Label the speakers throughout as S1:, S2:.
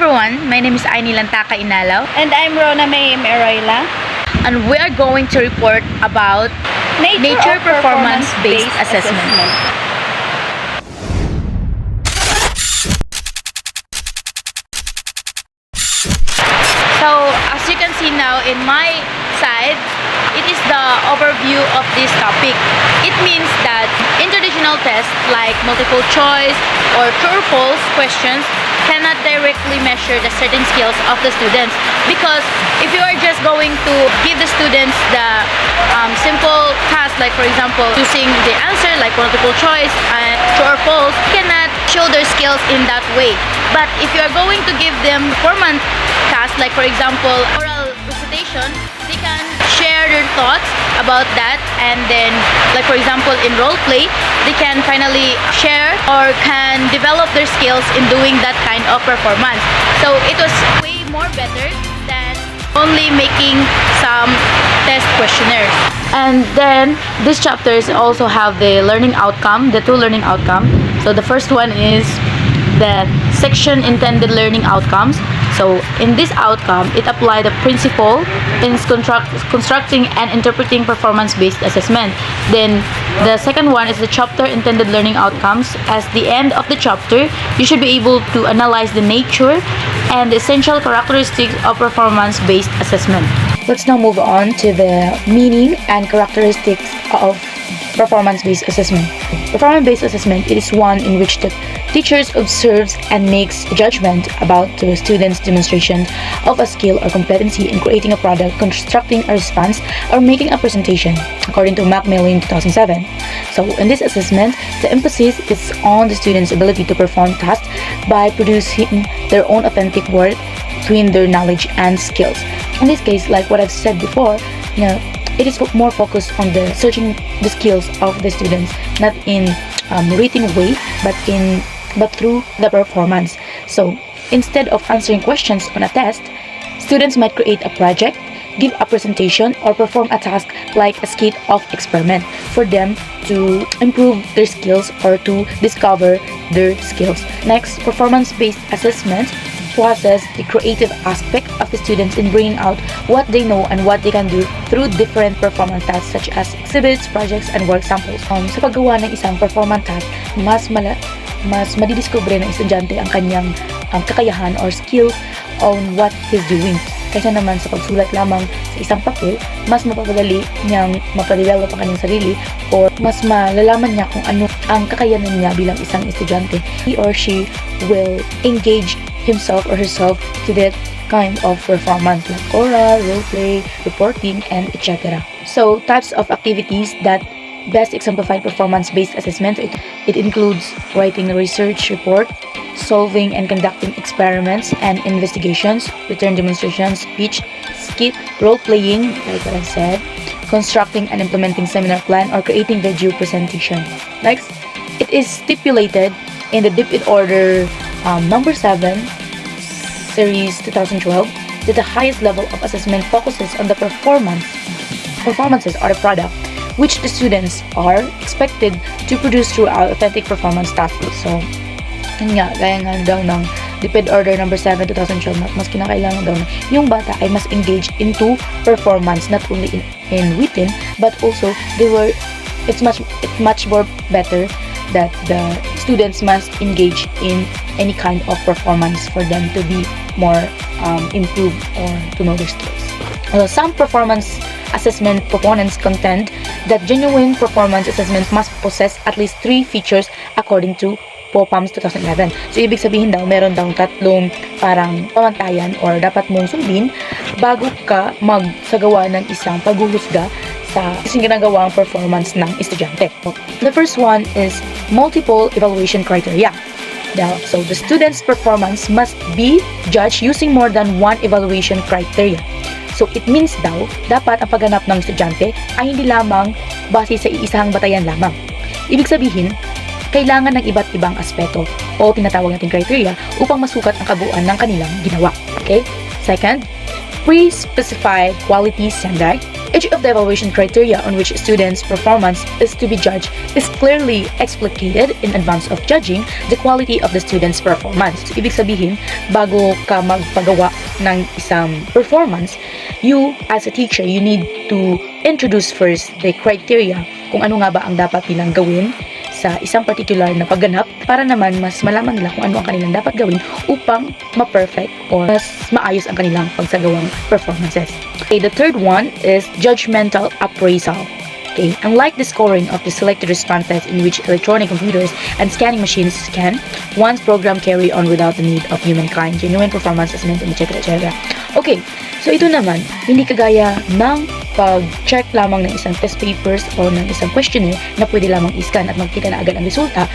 S1: everyone, my name is Aini Lantaka Inalaw,
S2: And I'm Rona Mayim Eroyla.
S1: and we are going to report about Nature
S2: of
S1: Performance-Based Assessment. So, as you can see now in my side, it is the overview of this topic. It means that in traditional tests like multiple choice or true or false questions cannot directly measure the certain skills of the students, because if you are just going to give the students the simple task, like for example choosing the answer like multiple choice and true or false, you cannot show their skills in that way. But if you are going to give them performance tasks, like for example oral recitation, they can share their thoughts about that, and then like for example in role play, they can finally share or can develop their skills in doing that kind of performance. So it was way more better than only making some test questionnaires. And then these chapters also have the learning outcome, the two learning outcome. So the first one is the section intended learning outcomes. So in this outcome, it applied the principle in constructing and interpreting performance-based assessment. Then the second one is the chapter intended learning outcomes. As the end of the chapter, you should be able to analyze the nature and the essential characteristics of performance-based assessment. Let's now move on to the meaning and characteristics of performance-based assessment. Performance-based assessment, it is one in which the teachers observes and makes a judgment about the student's demonstration of a skill or competency in creating a product, constructing a response, or making a presentation, according to Macmillan 2007. So in this assessment, the emphasis is on the student's ability to perform tasks by producing their own authentic work between their knowledge and skills. In this case, like what I've said before, it is more focused on the searching the skills of the students, not in written way, but through the performance. So instead of answering questions on a test, students might create a project, give a presentation, or perform a task like a skit of experiment for them to improve their skills or to discover their skills. Next, performance-based assessment process the creative aspect of the students in bringing out what they know and what they can do through different performance tasks such as exhibits, projects, and work samples. Sa paggawa ng isang performance task, mas madidiscover ng estudyante ang kanyang kakayahan or skills on what he's doing. Kaysa naman sa pagsulat lamang sa isang papel, mas mapapadali niyang mapadevelop ang kanyang sarili or mas malalaman niya kung ano ang kakayanan niya bilang isang estudyante. He or she will engage himself or herself to that kind of performance like oral, role play, reporting, and etc. So types of activities that best exemplify performance-based assessment, it includes writing a research report, solving and conducting experiments and investigations, return demonstrations, speech, skit, role-playing, like what I've said, constructing and implementing seminar plan, or creating video presentation. Next, it is stipulated in the Dip in Order number 7, series 2012, that the highest level of assessment focuses on the performances or the product which the students are expected to produce throughout authentic performance tasks. So, yun nga, gaya nga daw ng Dip in Order number 7, 2012, mas kinakailangan daw na yung bata ay mas engaged into performance, not only in written, but also it's much more better that the students must engage in any kind of performance for them to be more improved or to know their skills. Some performance assessment proponents contend that genuine performance assessment must possess at least 3 features according to POPAMS 2011. So, ibig sabihin daw, meron daw tatlong parang pamantayan or dapat mong sundin bago ka magsagawa ng isang paghuhusga sa isang ginagawang performance ng estudyante. The first one is multiple evaluation criteria. So, the student's performance must be judged using more than one evaluation criteria. So, it means daw, dapat ang pagganap ng estudyante ay hindi lamang base sa iisang batayan lamang. Ibig sabihin, kailangan ng iba't ibang aspeto o tinatawag nating criteria upang masukat ang kabuuan ng kanilang ginawa. Okay? Second, pre-specified quality standard.
S3: Each of the evaluation criteria on which students' performance is to be judged is clearly explicated in advance of judging the quality of the student's performance. So, ibig sabihin, bago ka magpagawa ng isang performance, you as a teacher, you need to introduce first the criteria kung ano nga ba ang dapat nilang gawin sa isang particular na pagganap para naman mas malaman nila kung ano ang kanilang dapat gawin upang ma-perfect or mas maayos ang kanilang pagsagawang performances. Okay, the third one is judgmental appraisal. Okay, unlike the scoring of the selected responses in which electronic computers and scanning machines scan, one's program carry on without the need of humankind, genuine performance assessment, etc. etc. Okay, so ito naman, hindi kagaya ng pag-check lamang ng isang test papers o ng isang questionnaire na pwede lamang i-scan at makita na agad ang resulta.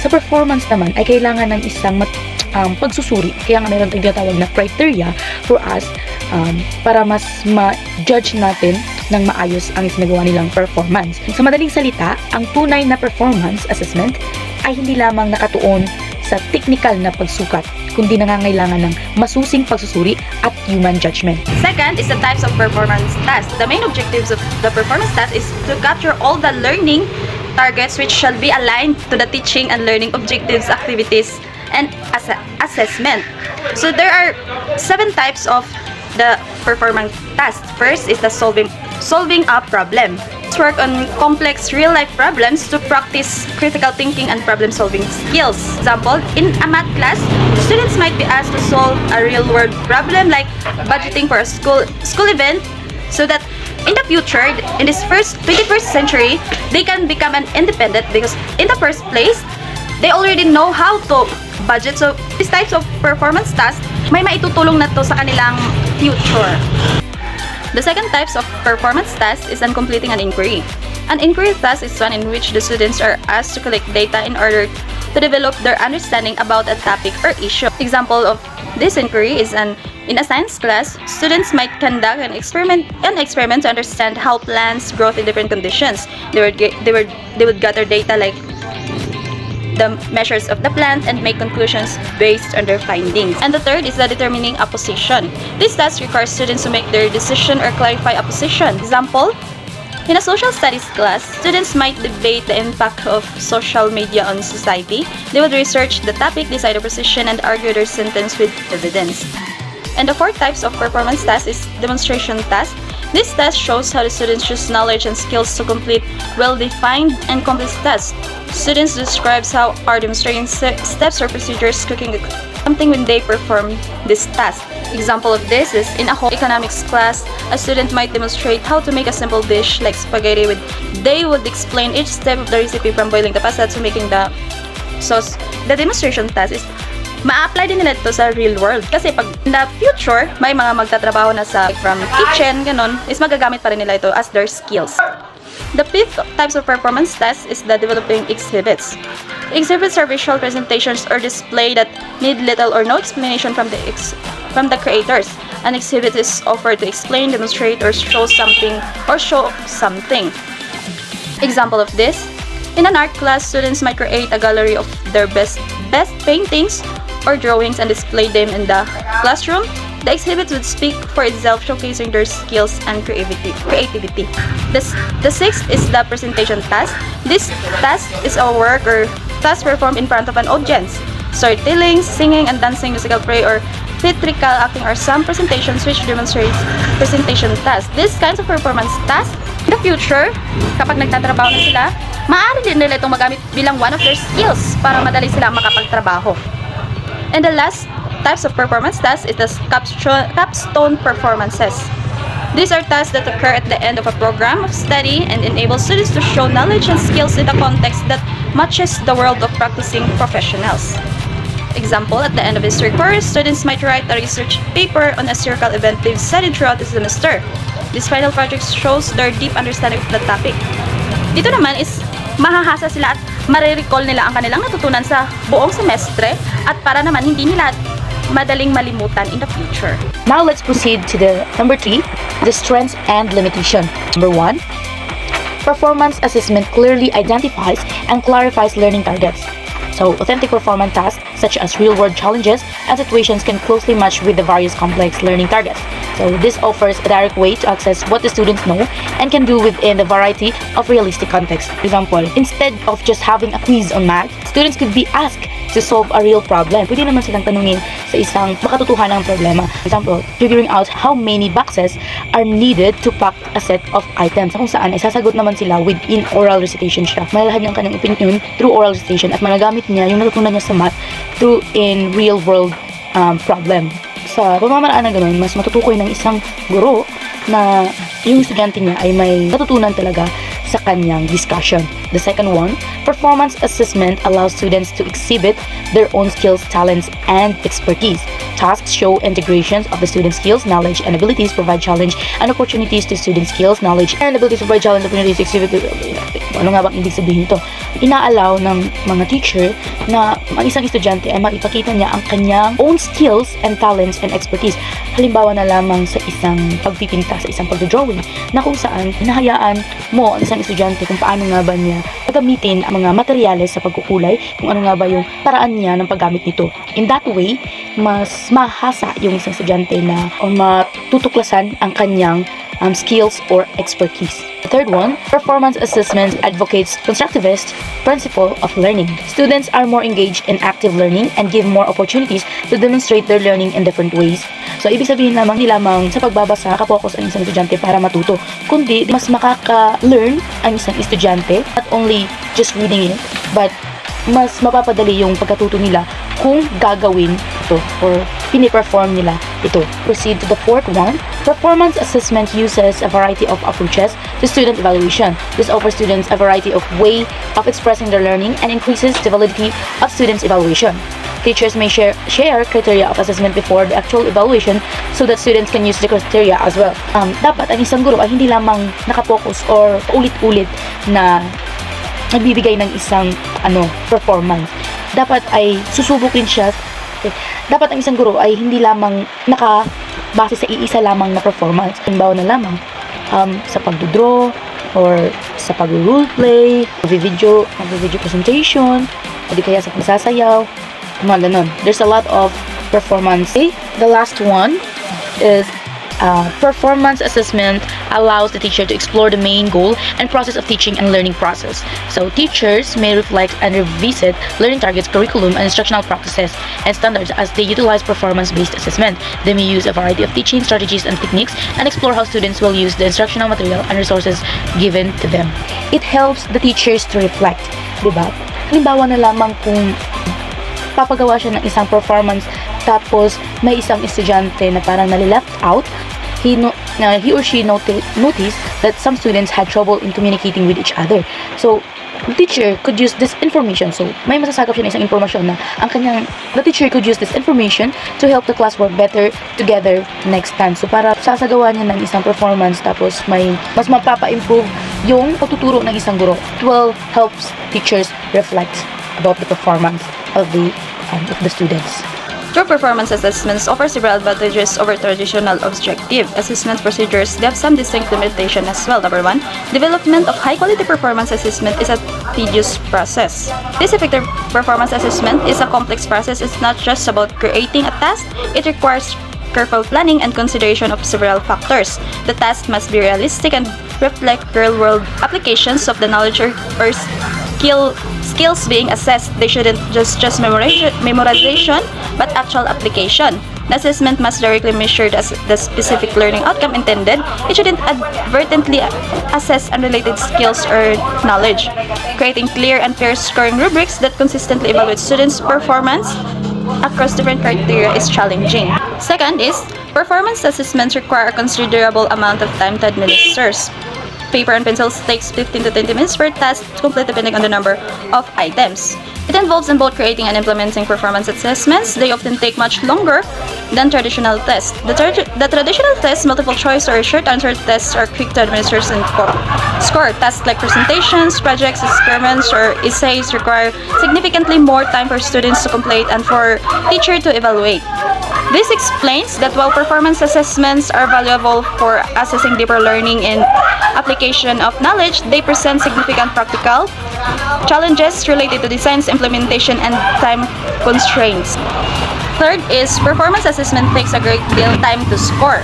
S3: Sa performance naman ay kailangan ng isang pagsusuri. Kaya nga meron tayong tinatawag na criteria for us para mas ma-judge natin ng maayos ang isinagawa nilang performance. Sa madaling salita, ang tunay na performance assessment ay hindi lamang nakatuon sa technical na pagsukat, kundi nangangailangan ng masusing pagsusuri at human judgment.
S2: Second is the types of performance tasks. The main objectives of the performance task is to capture all the learning targets which shall be aligned to the teaching and learning objectives, activities, and assessment. So there are 7 types of the performance task. First is the solving a problem. Let's work on complex real-life problems to practice critical thinking and problem-solving skills. Example, in a math class, students might be asked to solve a real-world problem like budgeting for a school event so that in the future, in this 21st century, they can become an independent because in the first place, they already know how to budget. So, these types of performance tasks, may maitutulong na to sa kanilang future. The second types of performance task is on completing an inquiry. An inquiry task is one in which the students are asked to collect data in order to develop their understanding about a topic or issue. Example of this inquiry is in a science class, students might conduct an experiment to understand how plants grow in different conditions. They would gather data like the measures of the plant and make conclusions based on their findings. And the third is the determining a position. This task requires students to make their decision or clarify a position. Example, in a social studies class, students might debate the impact of social media on society. They would research the topic, decide a position, and argue their sentence with evidence. And the fourth types of performance task is demonstration task. This task shows how the students use knowledge and skills to complete well-defined and complex tasks. Students describes how are demonstrating steps or procedures cooking something when they perform this task. Example of this is in a home economics class, a student might demonstrate how to make a simple dish like spaghetti they would explain each step of the recipe from boiling the pasta to making the sauce. The demonstration task is ma-apply din nila ito sa real world. Kasi pag in the future, may mga magtatrabaho na sa from kitchen, ganun, is magagamit pa rin nila ito as their skills. The fifth types of performance test is the developing exhibits. Exhibits are visual presentations or display that need little or no explanation from the creators. An exhibit is offered to explain, demonstrate, or show something. Example of this: in an art class, students might create a gallery of their best paintings or drawings and display them in the classroom. The exhibit would speak for itself, showcasing their skills and creativity. The sixth is the presentation task. This task is a work or task performed in front of an audience. Storytelling, singing, and dancing, musical play, or theatrical acting are some presentations which demonstrates presentation tasks. These kinds of performance tasks, in the future, kapag nagtatrabaho na sila, maaari din nila itong magamit bilang one of their skills para madali silang makapagtrabaho. And the last types of performance tasks is the capstone performances. These are tasks that occur at the end of a program of study and enable students to show knowledge and skills in a context that matches the world of practicing professionals. Example, at the end of a history course, students might write a research paper on a historical event they've studied throughout the semester. This final project shows their deep understanding of the topic. Dito naman is mahahasa sila at marirecall nila ang kanilang natutunan sa buong semestre at para naman hindi nila madaling malimutan in the future.
S3: Now let's proceed to the number 3, the strengths and limitation. Number 1, performance assessment clearly identifies and clarifies learning targets. So, authentic performance tasks such as real-world challenges and situations can closely match with the various complex learning targets. So, this offers a direct way to access what the students know and can do within the variety of realistic contexts. For example, instead of just having a quiz on math, students could be asked to solve a real problem. Pwede naman silang tanungin sa isang makatotohanang problema. For example, figuring out how many boxes are needed to pack a set of items. Kung saan ay sasagot naman sila within oral recitation siya. Malalahan niya ang kanyang opinion through oral recitation at magagamit niya yung natutunan niya sa math through in real world problem. Sa pamamaraan na ganoon, mas matutukoy ng isang guro na yung estudyante niya ay may natutunan talaga sa kanyang discussion. The second one, performance assessment allows students to exhibit their own skills, talents, and expertise. Tasks show integrations of the students' skills, knowledge, and abilities, provide challenge and opportunities to students' skills, knowledge, and abilities, provide challenge, opportunities to exhibit. Ano nga bang ibig sabihin ito? Ina-allow ng mga teacher na ang isang estudyante ay maipakita niya ang kanyang own skills and talents and expertise. Halimbawa na lamang sa isang pagpipinta, sa isang pagdodrawing, na kung saan hinahayaan mo ang isang estudyante kung paano nga ba niya gagamitin ang mga materyales sa pagkukulay, kung ano nga ba yung paraan niya ng paggamit nito. In that way, mas mahasa yung isang estudyante na o matutuklasan ang kanyang skills or expertise. The third one, performance assessment advocates constructivist principle of learning. Students are more engaged in active learning and give more opportunities to demonstrate their learning in different ways. So, ibig sabihin lamang, hindi lamang sa pagbabasa nakapokus ang isang estudyante para matuto, kundi mas makaka-learn ang isang estudyante, not only just reading it, but mas mapapadali yung pagkatuto nila kung gagawin ito or piniperform nila ito. Proceed to the fourth one. Performance assessment uses a variety of approaches to student evaluation. This offers students a variety of way of expressing their learning and increases the validity of students' evaluation. Teachers may share criteria of assessment before the actual evaluation so that students can use the criteria as well. Dapat ang isang guro ay hindi lamang nakapokus or paulit-ulit na nagbibigay ng isang performance. Dapat ay susubok din siya. Dapat ang isang guro ay hindi lamang nakabase sa iisa lamang na performance. Halimbawa na lamang sa pagdodraw or sa pag-roleplay, mag-video presentation, o di kaya sa pagsasayaw, mga ganon. There's a lot of performance. Okay? The last one is performance assessment allows the teacher to explore the main goal and process of teaching and learning process. So teachers may reflect and revisit learning targets, curriculum, and instructional practices and standards as they utilize performance-based assessment. They may use a variety of teaching strategies and techniques and explore how students will use the instructional material and resources given to them. It helps the teachers to reflect, diba? Halimbawa na lamang kung papagawa siya ng isang performance tapos may isang estudyante na parang nali-left out, he or she noticed that some students had trouble in communicating with each other. So, the teacher could use this information. So, may masasagap siya na isang informasyon na the teacher could use this information to help the class work better together next time. So, para sasagawa niya ng isang performance tapos may mas mapapa-improve yung pagtuturo ng isang guro. It will help teachers reflect about the performance of the students.
S2: True performance assessments offer several advantages over traditional objective assessment procedures. They have some distinct limitations as well. Number one, development of high-quality performance assessment is a tedious process. This effective performance assessment is a complex process. It's not just about creating a task. It requires careful planning and consideration of several factors. The task must be realistic and reflect real-world applications of the knowledge or skills being assessed. They shouldn't just memorization, but actual application. The assessment must directly measure the specific learning outcome intended. It shouldn't advertently assess unrelated skills or knowledge. Creating clear and fair scoring rubrics that consistently evaluate students' performance across different criteria is challenging. Second is, performance assessments require a considerable amount of time to administer. Paper and pencils takes 15 to 20 minutes per task to complete depending on the number of items. It involves in both creating and implementing performance assessments. They often take much longer than traditional tests. The traditional tests, multiple choice or short answer tests, are quick to administer and score. Tasks like presentations, projects, experiments, or essays require significantly more time for students to complete and for teacher to evaluate. This explains that while performance assessments are valuable for assessing deeper learning and application of knowledge, they present significant practical challenges related to designs, implementation, and time constraints. Third is performance assessment takes a great deal of time to score.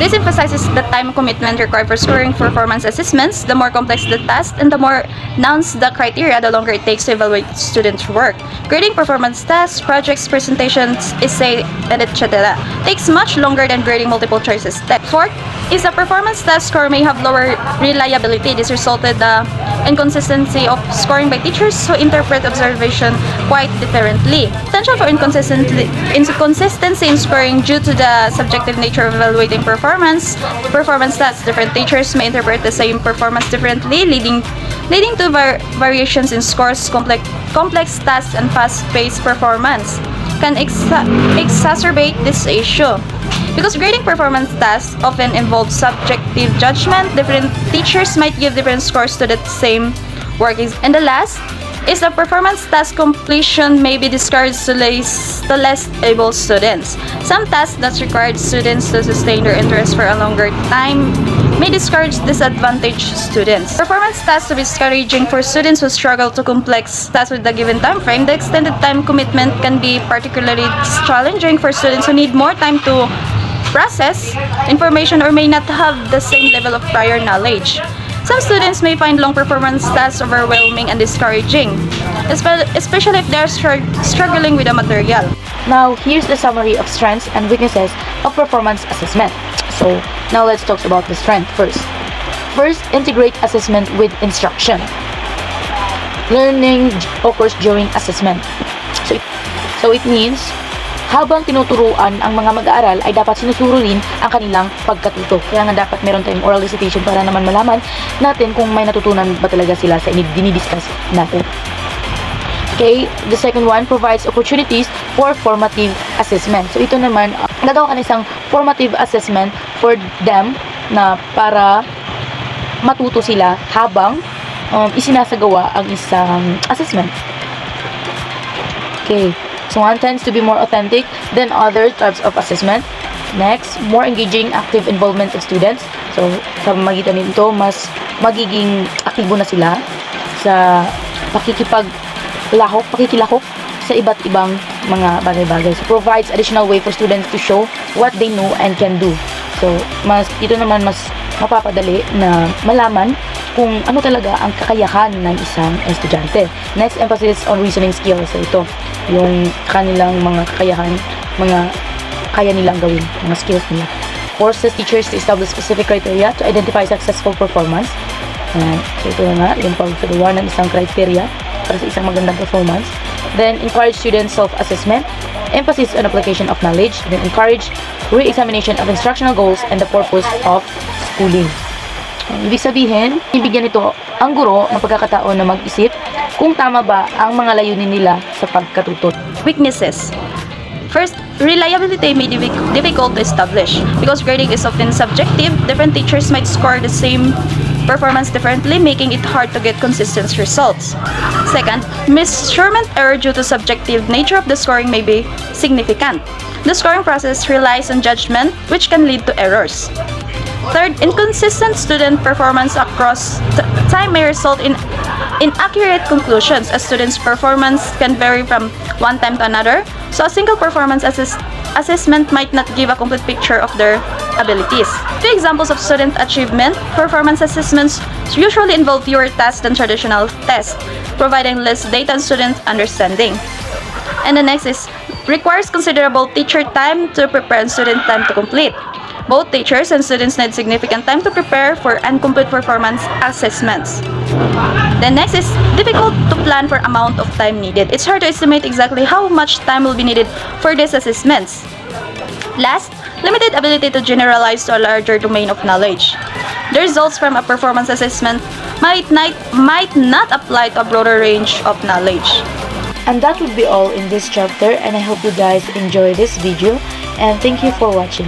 S2: This emphasizes the time commitment required for scoring performance assessments. The more complex the task and the more nuanced the criteria, the longer it takes to evaluate students' work. Grading performance tasks, projects, presentations, essay, and etc. takes much longer than grading multiple choices. Fourth is a performance task score may have lower reliability. This resulted the inconsistency of scoring by teachers who interpret observation quite differently. Potential for inconsistency in scoring due to the subjective nature of evaluating performance tasks. Different teachers may interpret the same performance differently, leading to variations in scores. Complex tasks and fast-paced performance can exacerbate this issue. Because grading performance tasks often involve subjective judgment, different teachers might give different scores to the same work. And the last is the performance task completion may be discouraged to less able students. Some tasks that require students to sustain their interest for a longer time may discourage disadvantaged students. Performance tasks to be discouraging for students who struggle to complex tasks with a given time frame. The extended time commitment can be particularly challenging for students who need more time to process information or may not have the same level of prior knowledge. Some students may find long performance tasks overwhelming and discouraging, especially if they are struggling with the material.
S3: Now, here's the summary of strengths and weaknesses of performance assessment. So, now let's talk about the strength first. First, integrate assessment with instruction. Learning occurs during assessment. So it means, habang tinuturuan ang mga mag-aaral ay dapat sinusuro rin ang kanilang pagkatuto. Kaya nga dapat meron tayong oral recitation para naman malaman natin kung may natutunan ba talaga sila sa dinidiscuss natin. Okay, the second one provides opportunities for formative assessment. So ito naman, nagawa ka ng isang formative assessment for them na para matuto sila habang isinasagawa ang isang assessment. Okay. So one tends to be more authentic than other types of assessment. Next, more engaging, active involvement of students. So sa magitan nito, mas magiging aktibo na sila sa pakikilahok sa iba't ibang mga bagay-bagay. So provides additional way for students to show what they know and can do. So ito naman mas mapapadali na malaman kung ano talaga ang kakayahan ng isang estudyante. Next, emphasis on reasoning skills. So ito, yung kanilang mga kakayahan, mga kaya nilang gawin, mga skills nila. Forces teachers to establish specific criteria to identify successful performance. So ito na nga, yung pagsaguan ng isang criteria para sa isang magandang performance. Then, encourage students self-assessment. Emphasis on application of knowledge. Then, encourage re-examination of instructional goals and the purpose of schooling. Ibig sabihin, ibigyan ito ang guro ng pagkakataon na mag-isip kung tama ba ang mga layunin nila sa pagkatuto.
S2: Weaknesses. First, reliability may be difficult to establish. Because grading is often subjective, different teachers might score the same performance differently, making it hard to get consistent results. Second, measurement error due to subjective nature of the scoring may be significant. The scoring process relies on judgment, which can lead to errors. Third, inconsistent student performance across time may result in inaccurate conclusions, as students' performance can vary from one time to another, so a single performance assessment might not give a complete picture of their abilities. Two examples of student achievement performance assessments usually involve fewer tasks than traditional tests, providing less data on student understanding. And the next is requires considerable teacher time to prepare and student time to complete. Both teachers and students need significant time to prepare for incomplete performance assessments. The next is difficult to plan for amount of time needed. It's hard to estimate exactly how much time will be needed for these assessments. Last, limited ability to generalize to a larger domain of knowledge. The results from a performance assessment might not apply to a broader range of knowledge.
S3: And that would be all in this chapter, and I hope you guys enjoy this video, and thank you for watching.